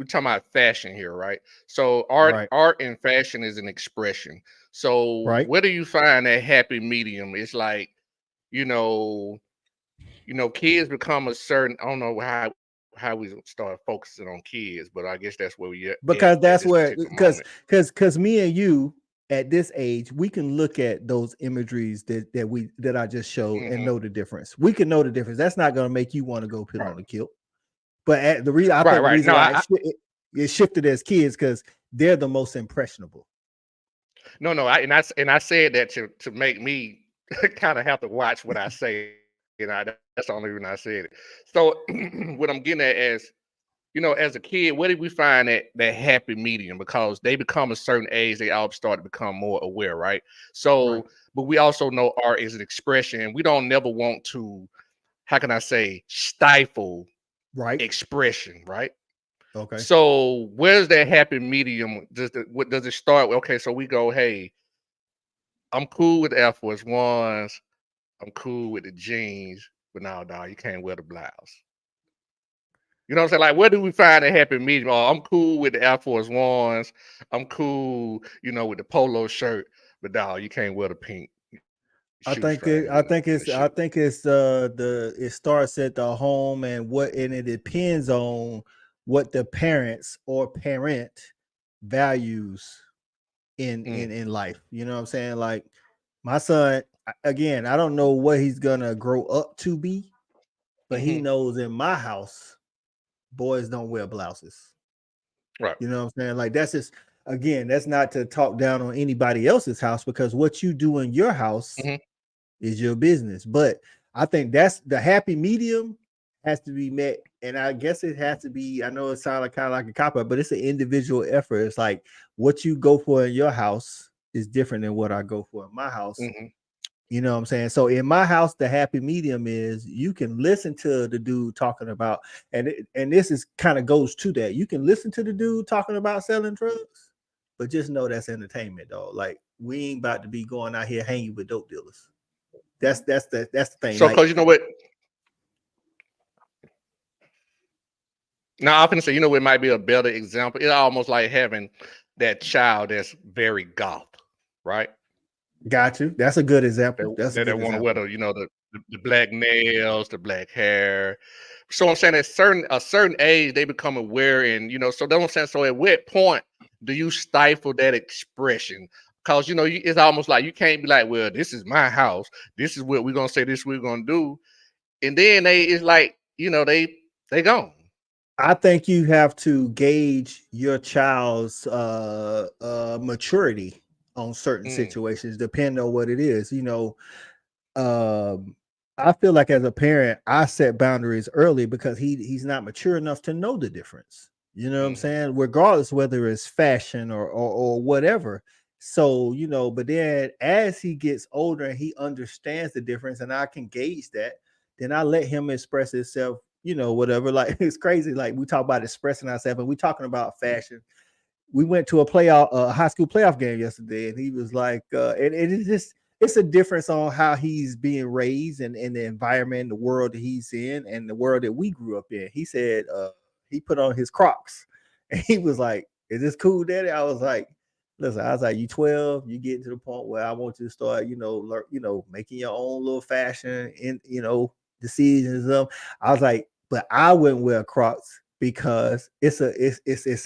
fashion here, right? So art Right. art and fashion is an expression. So Right. where do you find that happy medium? It's like, you know, kids become a certain, I don't know how we start focusing on kids, but I guess that's where we Because at that's this where particular moment. because me and you at this age, we can look at those imageries that I just showed and Hmm. know the difference. We can know the difference. That's not going to make you want to go put Right. on a kilt. But the reason I Right, think the right. reason No, why it shifted as kids because they're the most impressionable. no, and I said that to make me kind of have to watch what I say. That's the only reason I said it. So what I'm getting at is, as a kid, where did we find that happy medium? Because they become a certain age, they all start to become more aware, right? Right. So, but we also know art is an expression, and we don't never want to, how can I say, stifle Right. expression, right? Okay. So, where's that happy medium? What does it start with? Okay, so we go, hey, I'm cool with Air Force Ones, I'm cool with the jeans, but no, dog, you can't wear the blouse. You know what I'm saying? Like, where do we find a happy medium? Oh, I'm cool with the Air Force Ones. I'm cool, with the polo shirt, but dog, you can't wear the pink shoestrings in the I shoe. think it's it starts at the home and it depends on what the parents or parent values Mm, in life. You know what I'm saying? Like my son, again, I don't know what he's gonna grow up to be, but he hmm. knows in my house, boys don't wear blouses. Right. You know what I'm saying? Like that's just again, that's not to talk down on anybody else's house because what you do in your house Hmm. is your business. But I think that's the happy medium has to be met. And I guess it has to be, I know it sounds like kind of like a cop out, but it's an individual effort. It's like what you go for in your house is different than what I go for in my house. Hmm. You know what I'm saying? So in my house, the happy medium is you can listen to the dude talking about, and this is kind of goes to that. You can listen to the dude talking about selling drugs, but just know that's entertainment, though. Like we ain't about to be going out here hanging with dope dealers. That's the thing. So, Like, because you know what? Now, I often say, what might be a better example? It's almost like having that child that's very goth, right? got you. That's a good They example. That's a they good want to wear example. the black nails, the black hair. So I'm saying at a certain age they become aware, and so that's what I'm saying. So at what point do you stifle that expression? Because it's almost like you can't be like, well, this is my house. This is what we're gonna say. This we're gonna do, and then it's like they gone. I think you have to gauge your child's maturity on certain Mm, situations, depending on what it is. Um, I feel like as a parent, I set boundaries early because he's not mature enough to know the difference. You know what I'm mm, saying? Regardless whether it's fashion or whatever. So, but then as he gets older and he understands the difference and I can gauge that, then I let him express himself, whatever. Like it's crazy. Like we talk about expressing ourselves and we talking about fashion. We went to a high school playoff game yesterday, and he was like, and it's just it's a difference on how he's being raised and the environment, the world that he's in, and the world that we grew up in. He said he put on his Crocs, and he was like, "Is this cool, Daddy?" I was like, "Listen, I was like, you 12, you get to the point where I want you to start, making your own little fashion and decisions." I was like, but I wouldn't wear Crocs because it's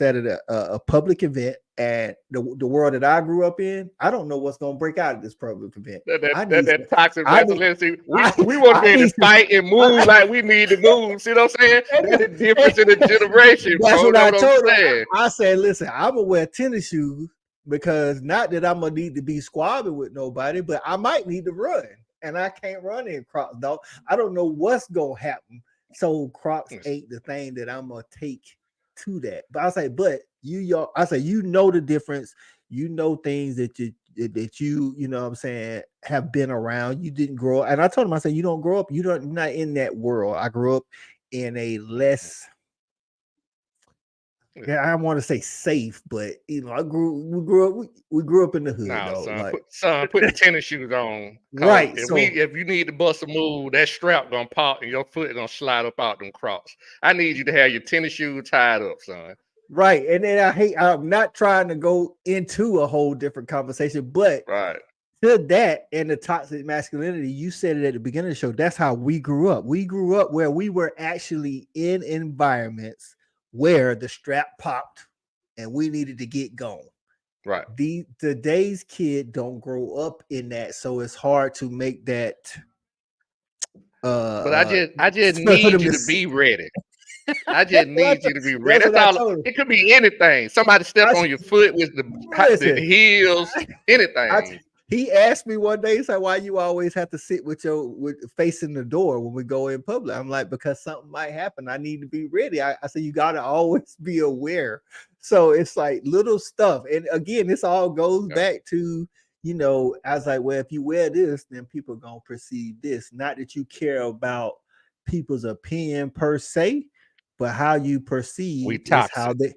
at a public event and the world that I grew up in, I don't know what's gonna break out of this public event. that, that, I that need that toxic I need masculinity. We I, we want to I be able need to fight and move like we need to move. See what I'm saying? That's the difference in the generation, that's bro. what That's I what I'm told her. saying. I said, listen, I'm gonna wear tennis shoes because not that I'm gonna need to be squabbling with nobody, but I might need to run. And I can't run in Crocs, dog. I don't know what's gonna happen. So Crocs Yes. ain't the thing that I'm gonna take to that. But I say, but I say, the difference. You know things you know what I'm saying, have been around. You didn't grow up. And I told him, I said, you don't grow up, you're not in that world. I grew up in a less Yeah, I want to say safe, but we grew up in the hood, No, though. Like, put the tennis shoes on. Cause right. if you need to bust a move, that strap gonna pop and your foot gonna slide up out them crocs. I need you to have your tennis shoes tied up, son. Right. And then I'm not trying to go into a whole different conversation, but Right. to that and the toxic masculinity, you said it at the beginning of the show. That's how we grew up. We grew up where we were actually in environments where the strap popped and we needed to get going. Right. Today's kid don't grow up in that, so it's hard to make that. But I just need you to be ready. I just need you to be ready. That's all. It could be anything. Somebody step on your foot with the heels, anything. He asked me one day, he said, "Why you always have to sit with facing the door when we go in public?" I'm like, "Because something might happen. I need to be ready." I said, "You got to always be aware." So it's like little stuff. And again, this all goes back to, I was like, well, if you wear this, then people are going to perceive this. Not that you care about people's opinion per se, but how you perceive is how they,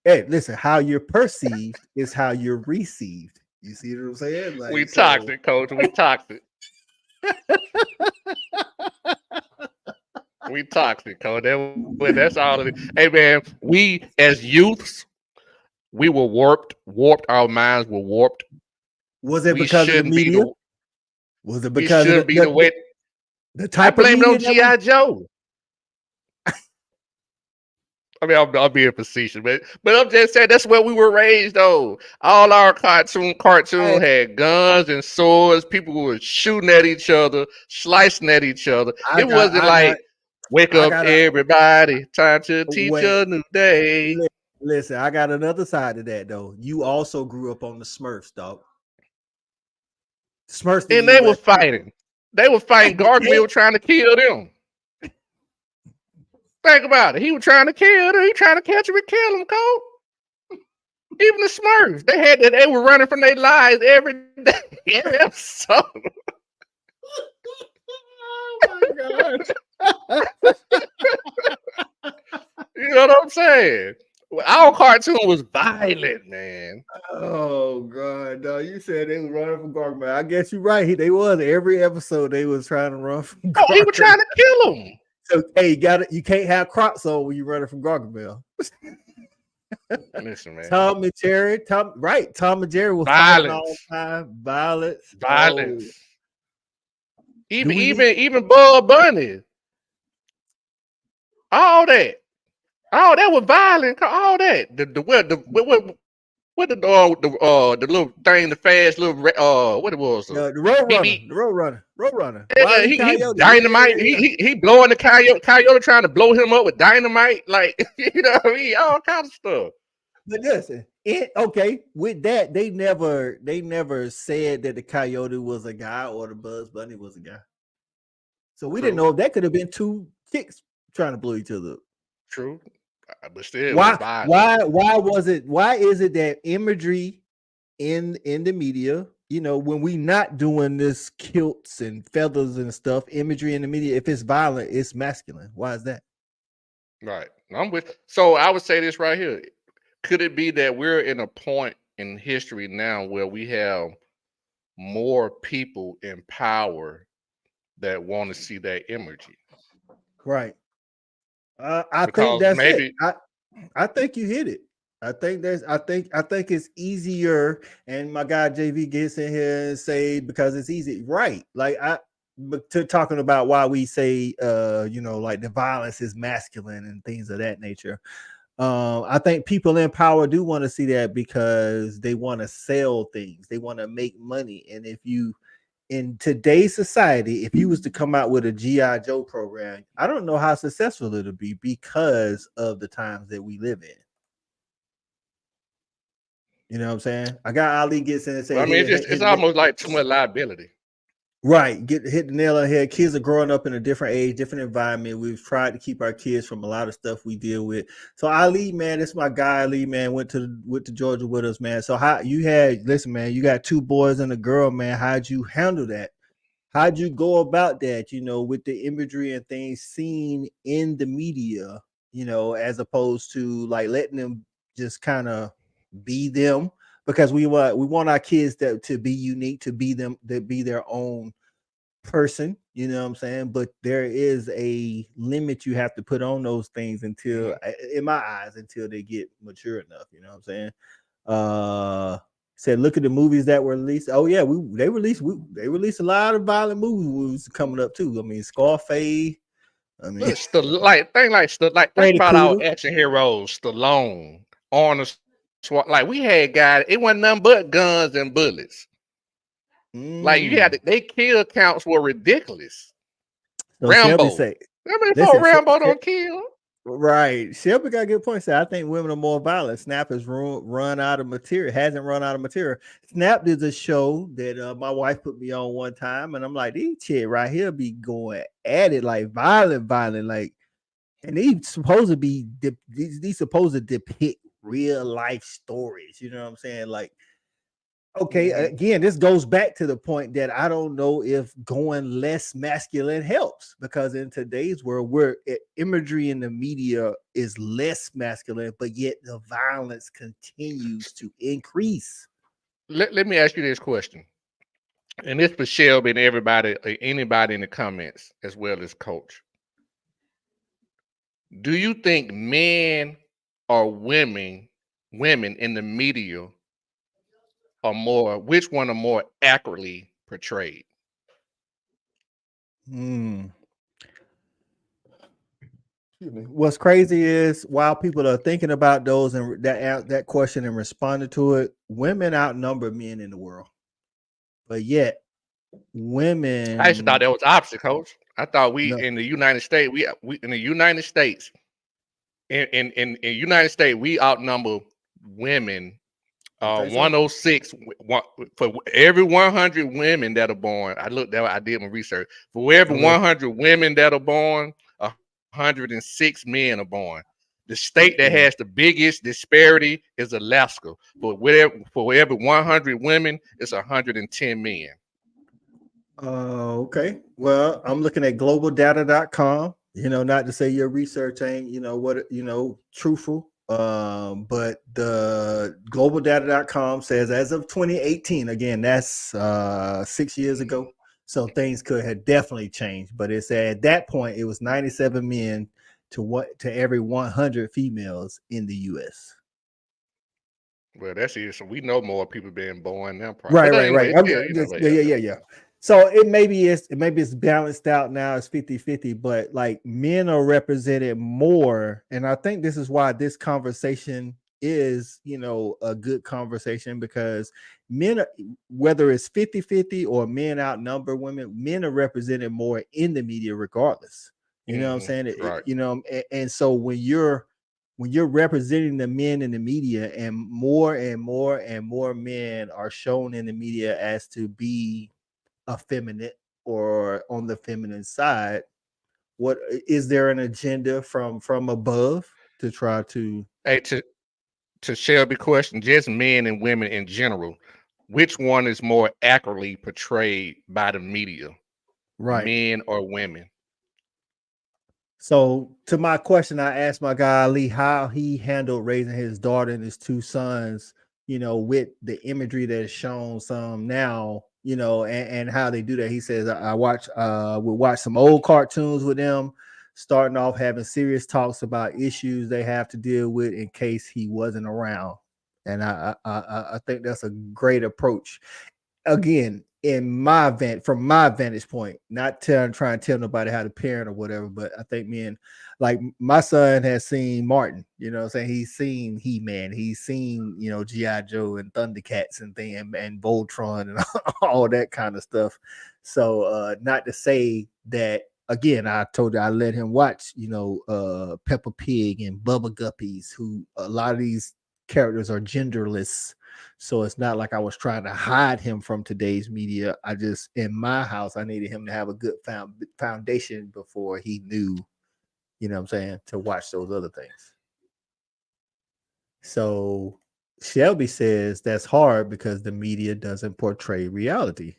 hey, listen, how you're perceived is how you're received. You see what I'm saying? Like, we toxic, coach. We toxic. We toxic, coach. That's all of it. Hey, man, we as youths, we were warped. Our minds were warped. Was it because of the media? Was it because of the type of media? I blame it on G.I. Joe. I mean, I'm being facetious, but I'm just saying that's where we were raised, though. All our cartoon had guns and swords. People were shooting at each other, slicing at each other. It wasn't like, wake up, everybody, time to teach a new day. Listen, I got another side of that, though. You also grew up on the Smurfs, dog. Smurfs, and they were fighting. They were fighting. Gargamel trying to kill them. Think about it. He was trying to kill them. He trying to catch him and kill him, Cole. Even the Smurfs, they were running from their lives every day, every episode. Oh my God. You know what I'm saying? Our cartoon was violent, man. Oh God, no! You said they was running from Gargamel. I guess you're right. They was every episode they was trying to run from. Oh, he was trying to kill him. So hey, you can't have Crocs on when you're running from Gargamel. Listen, man. Tom and Jerry was violence all the time. Violence. Oh. Even Bud Bunny. All that was violent. All that. What the little thing, the fast little what it was? The Roadrunner. He dynamite. He blowing the coyote trying to blow him up with dynamite, like you know what I mean, all kinds of stuff. But listen, with that, they never said that the coyote was a guy or the Bugs Bunny was a guy. So we didn't know if that could have been two chicks trying to blow each other up. True. But still, why is it that imagery in the media, when we not doing this kilts and feathers and stuff, imagery in the media, if it's violent, it's masculine? Why is that? Right. So I would say this right here. Could it be that we're in a point in history now where we have more people in power that want to see that imagery? Right. I think that's maybe it. I think you hit it. I think it's easier, and my guy JV gets in here and say because it's easy, right? Like to talking about why we say like the violence is masculine and things of that nature. I think people in power do want to see that because they want to sell things, they want to make money, and if you in today's society, if you was to come out with a G.I. Joe program, I don't know how successful it'll be because of the times that we live in. You know what I'm saying? I got Ali gets in and say, it's almost like too much liability. Right. Hit the nail on the head. Kids are growing up in a different age, different environment. We've tried to keep our kids from a lot of stuff we deal with. So Ali, man, this is my guy. Ali, man, went to Georgia with us, man. So listen, man, you got two boys and a girl, man. How'd you handle that? How'd you go about that? With the imagery and things seen in the media, as opposed to like letting them just kind of be them, because we want our kids to be unique, to be them, to be their own person, you know what I'm saying? But there is a limit you have to put on those things until, in my eyes, until they get mature enough, you know what I'm saying? Said look at the movies that were released. Oh yeah, they released a lot of violent movies coming up too. I mean, Scarface. I mean, Look, think Freddy about our Krueger. action heroes, Stallone, Arnold Schwarzenegger. Like we had guys, it wasn't nothing but guns and bullets. Like you had they kill counts were ridiculous. So Shelby Rambo. say, How many folk listen, Rambo don't kill? right. Shelby got a good point. Say, I think women are more violent. Snap has run out of material, hasn't run out of material. Snap is a show that my wife put me on one time, and I'm like, these chicks right here be going at it like violent, like, and these supposed to be these supposed to depict real life stories. You know what I'm saying? Like, okay, again, this goes back to the point that I don't know if going less masculine helps, because in today's world, where imagery in the media is less masculine, but yet the violence continues to increase. Let me ask you this question, and this for Shelby and everybody, anybody in the comments, as well as Coach. Do you think men or women in the media are more? Which one are more accurately portrayed? What's crazy is while people are thinking about those and that question and responding to it, women outnumber men in the world, but yet women. I actually thought that was the opposite, Coach. I thought we No, in the United States, we in the United States, in United States, we outnumber women. you think so? 106 for every 100 women that are born. I did my research. For every Okay. 100 women that are born, 106 men are born. The state that has the biggest disparity is Alaska. For every 100 women, it's 110 men. Okay. Well, I'm looking at globaldata.com. Not to say your research ain't, truthful. But the globaldata.com says as of 2018, again, that's 6 years ago. So things could have definitely changed. But it said at that point it was 97 men to every 100 females in the US. Well, that's it. So we know more people being born now. Right. But anyway, Yeah. So maybe it's balanced out now. It's 50-50, but like men are represented more. And I think this is why this conversation is, a good conversation, because men, whether it's 50-50 or men outnumber women, men are represented more in the media regardless. You know what I'm saying? Right. And so when you're representing the men in the media, and more men are shown in the media as to be effeminate or on the feminine side, what is there an agenda from above to try to Hey, to Shelby question, just men and women in general, which one is more accurately portrayed by the media, right? men or women? So to my question, I asked my guy Ali how he handled raising his daughter and his two sons, with the imagery that is shown some now, and how they do that. He says, I we'll watch some old cartoons with them, starting off having serious talks about issues they have to deal with in case he wasn't around. And I think that's a great approach. Again, from my vantage point, not trying to tell nobody how to parent or whatever, but I think like my son has seen Martin, what I'm saying? He's seen He-Man, he's seen, G.I. Joe and Thundercats and and Voltron and all that kind of stuff. So not to say that, again, I told you I let him watch, Peppa Pig and Bubba Guppies, who a lot of these characters are genderless. So it's not like I was trying to hide him from today's media. I just, in my house, I needed him to have a good foundation before he knew, what I'm saying, to watch those other things. So Shelby says that's hard because the media doesn't portray reality.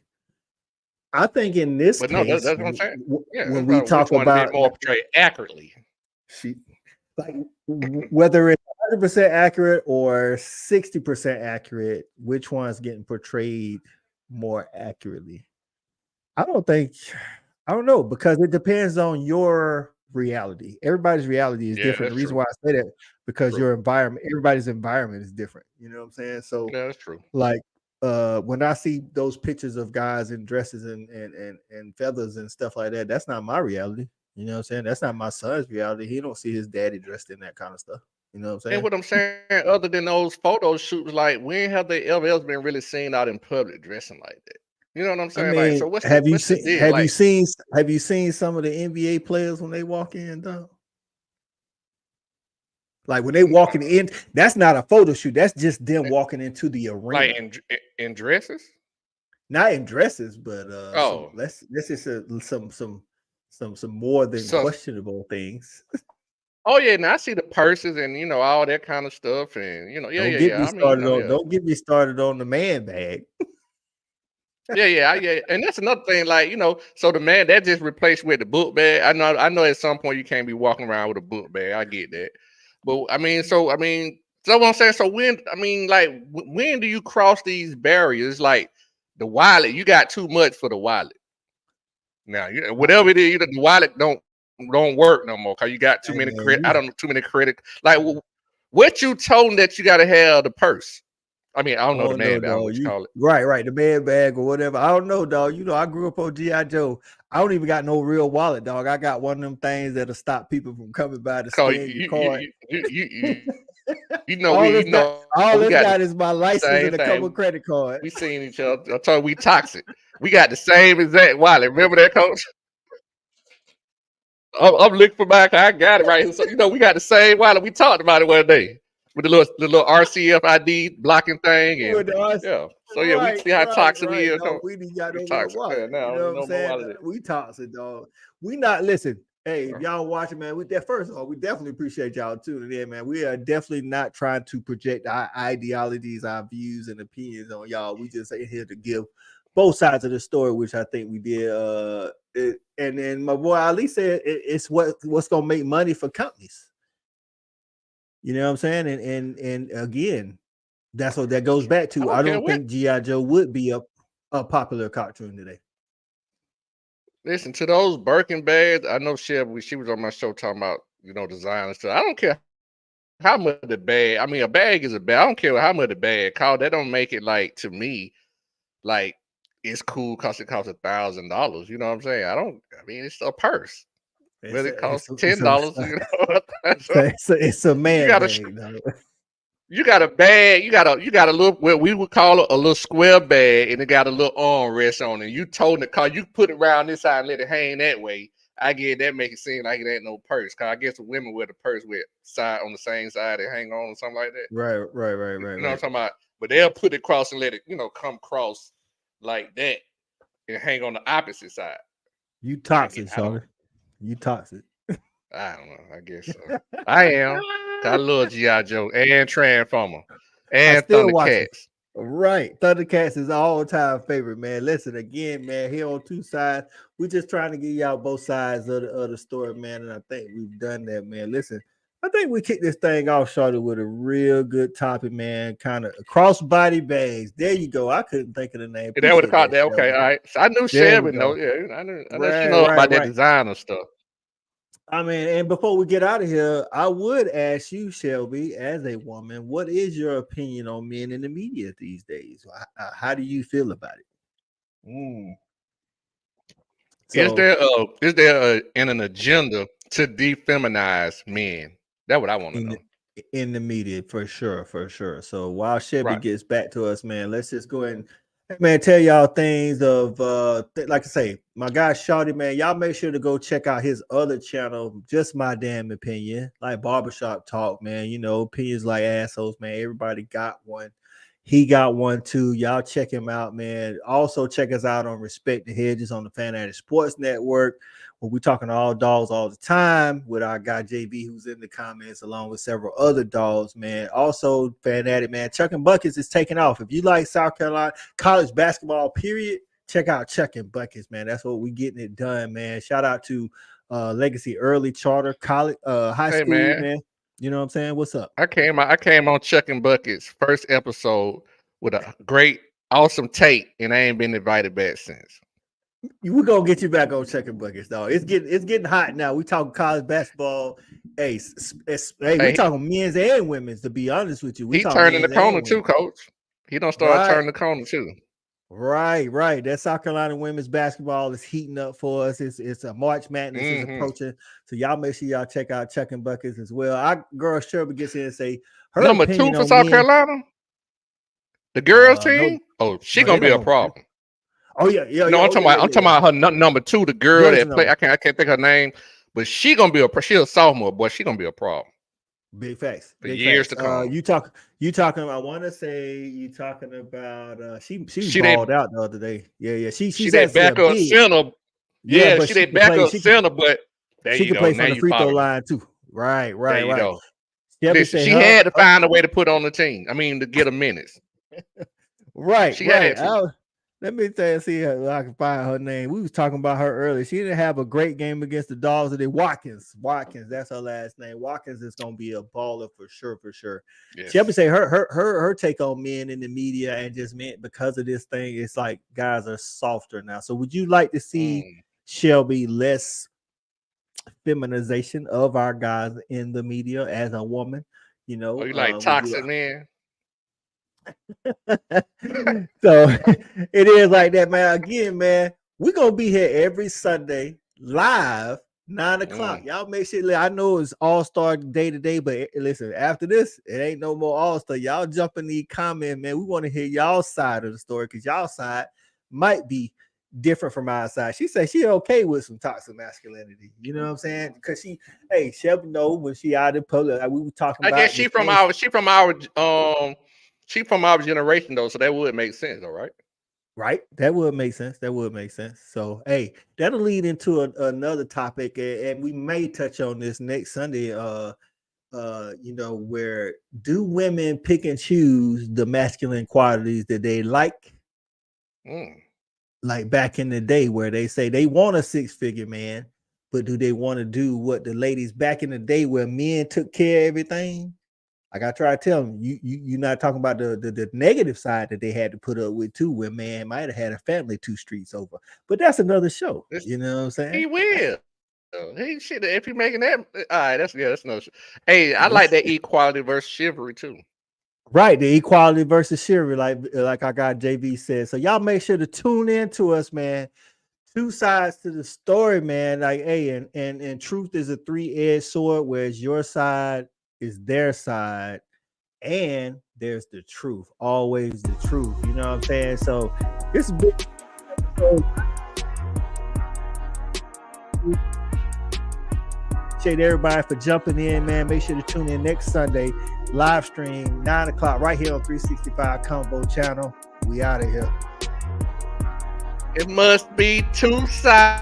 I think in this But no, case, that's what I'm saying. Yeah, when that's we about which talk one to be about more portrayed accurately. Like whether it's 100% accurate or 60% accurate, which one's getting portrayed more accurately? I don't know, because it depends on your reality. Everybody's reality is Yeah, different. that's The reason true. why I say that, because True. your environment, everybody's environment is different. You know what I'm saying? So Yeah, that's true. like when I see those pictures of guys in dresses and feathers and stuff like that, that's not my reality. You know what I'm saying? That's not my son's reality. He don't see his daddy dressed in that kind of stuff. You know what I'm And saying? what I'm saying, other than those photo shoots, like when have they ever else been really seen out in public dressing like that? You know what I'm I saying? Like, mean, so what's the deal? Like, have you seen some of the NBA players when they walk in, though? Like when they walking in, that's not a photo shoot. That's just them walking into the like arena. in dresses? Not in dresses, but some Oh, let's just some more than so questionable things. oh yeah, now I see the purses and all that kind of stuff, and yeah, Don't yeah, get yeah. me I mean, started no, on yeah. don't get me started on the man bag. Yeah, yeah, yeah, and that's another thing. Like, so the man that just replaced with the book bag. I know. At some point you can't be walking around with a book bag. I get that, but so what I'm saying. So when when do you cross these barriers? Like the wallet, you got too much for the wallet. Now, whatever it is, the wallet don't work no more because you got too Hey many man, credit. I don't know, too many credit. Like, what you told them that you got to have the purse? I mean, I don't know the oh no, man, but I don't know dog. what you You call it. right, the man bag or whatever. I don't know, dog. I grew up on GI Joe. I don't even got no real wallet, dog. I got one of them things that'll stop people from coming by to Cause scan your card. All we this got all we this got the got is my license same and a couple thing. credit cards. We seen each other. I told you we toxic. We got the same exact wallet. Remember that, coach? I'm looking for my. I got it right here. So we got the same wallet. We talked about it one day with the little RCFID blocking thing, and With us. yeah. So yeah, we Right, see how right, toxic we right. is. No, we didn't got We no more toxic. Yeah, wallet. You now know what I'm no more saying? wallet. We toxic, dog. We not listen. Hey, if y'all watching, man, first of all, we definitely appreciate y'all tuning in, man. We are definitely not trying to project our ideologies, our views, and opinions on y'all. We just ain't here to give both sides of the story, which I think we did. And then my boy Ali said it's what's gonna make money for companies. You know what I'm saying? And again, that's what that goes back I to. don't I care don't what. think G.I. Joe would be a popular cartoon today. Listen to those Birkin bags. I know she was on my show talking about design and stuff. I don't care how much the bag. I mean, a bag is a bag. I don't care how much the bag cost. That don't make it like to me like it's cool because it costs $1,000. You know what I'm saying? I mean, it's a purse. It's But it a costs $10. it's a You man got a bag, though. you got a bag. You got a little what we would call a little square bag, and it got a little armrest on it. You told the car you put it around this side and let it hang that way. I get that make it seem like it ain't no purse. Cause I guess the women wear the purse with side on the same side and hang on or something like that. Right, right, right, You right, know what I'm right. talking about? But they'll put it across and let it come cross like that and hang on the opposite side. You I get. toxic, Shawty. You toxic. I don't know. I guess so. I am. I love GI Joe and Transformer I and still watch it. Thundercats. Right. Thundercats is all time favorite, man. Listen again, man. Here on 2Sides, we're just trying to get y'all both sides of the story, man. And I think we've done that, man. Listen, I think we kicked this thing off, Charlotte, with a real good topic, man. Kind of crossbody bags. There you go. I couldn't think of the name. And that would have Appreciate caught that, that. Okay, Shelby. all right. So I knew There we Shelby know. go. Yeah, I know she Right, know right, about that right. designer stuff. I mean, and before we get out of here, I would ask you, Shelby, as a woman, what is your opinion on men in the media these days? How do you feel about it? Mm. Is So, there an agenda to defeminize men? That's what I want to in know. in the media, for sure, for sure. So while Shelby Right. gets back to us, man, let's just go ahead and hey, man, tell y'all things of like I say, my guy Shawty, man. Y'all make sure to go check out his other channel, Just My Damn Opinion, like barbershop talk, man. Opinions like assholes, man. Everybody got one. He got one too. Y'all check him out, man. Also, check us out on Respect the Hedges on the Fanatic Sports Network. Where we talking all dogs all the time with our guy JB, who's in the comments, along with several other dogs, man. Also, Fanatic, man. Chucking Buckets is taking off. If you like South Carolina college basketball, period, check out Chucking Buckets, man. That's what we getting it done, man. Shout out to Legacy Early Charter, college, high Hey school, man, man. You know what I'm saying? What's up? I came on Chucking Buckets first episode with a great, awesome take, and I ain't been invited back since. We're gonna get you back on Checking Buckets, though. It's getting hot now. We talking college basketball. Hey, we talking men's and women's. To be honest with you, we He talking turning the men's and corner women's. too, Coach. He don't start turning the corner too. Right. That South Carolina women's basketball is heating up for us. It's a March Madness is approaching. So y'all make sure y'all check out Checking Buckets as well. Our girl Sherby gets in and say her number 2 for South Carolina. The girls team. She gonna be a problem. Oh yeah. No, I'm talking about her number 2, the girl that play. I can't think her name, but she gonna be she a sophomore, boy. She gonna be a problem. Big facts. For years to come. You talking about, I want to say you talking about she balled out the other day. Yeah. She's that backup center. Yeah, she that backup center, but she can play from the free throw line too. Right. Listen, she had to find a way to put on the team. I mean, to get a minutes. Right. She had to. Let me see if I can find her name. We was talking about her earlier. She didn't have a great game against the Dogs today. Watkins, that's her last name. Watkins is gonna be a baller for sure. Yes. Shelby say her take on men in the media and just meant because of this thing, it's like guys are softer now. So would you like to see Shelby less feminization of our guys in the media as a woman? You know, you like toxic man. So it is like that, man. Again, man, we're gonna be here every Sunday live 9 o'clock. Y'all make sure. I know it's all-star day today, but listen, after this, it ain't no more all-star. Y'all jump in the comment, man. We want to hear y'all side of the story because y'all side might be different from our side. She said she okay with some toxic masculinity. You know what I'm saying? Because Shelby know when she out in public, we were talking about. I guess she from our generation though, so that would make sense, all right? Right, that would make sense. So, that'll lead into another topic, and we may touch on this next Sunday. Where do women pick and choose the masculine qualities that they like? Like back in the day, where they say they want a 6-figure man, but do they want to do what the ladies back in the day, where men took care of everything? Like I try to tell them, you're not talking about the negative side that they had to put up with too, where man might have had a family 2 streets over. But that's another show. You know what I'm saying? He will. He shit. If he making that, all right, that's another show. Hey, I like that equality versus chivalry too. Right, the equality versus chivalry, like I got JV said. So y'all make sure to tune in to us, man. 2 sides to the story, man. Like, and truth is a 3-edged sword, whereas your side is their side, and there's the truth, always the truth. You know what I'm saying? So this is big episode. Appreciate everybody for jumping in, man. Make sure to tune in next Sunday, live stream 9 o'clock right here on 365 Convo channel. We out of here. It must be 2 sides.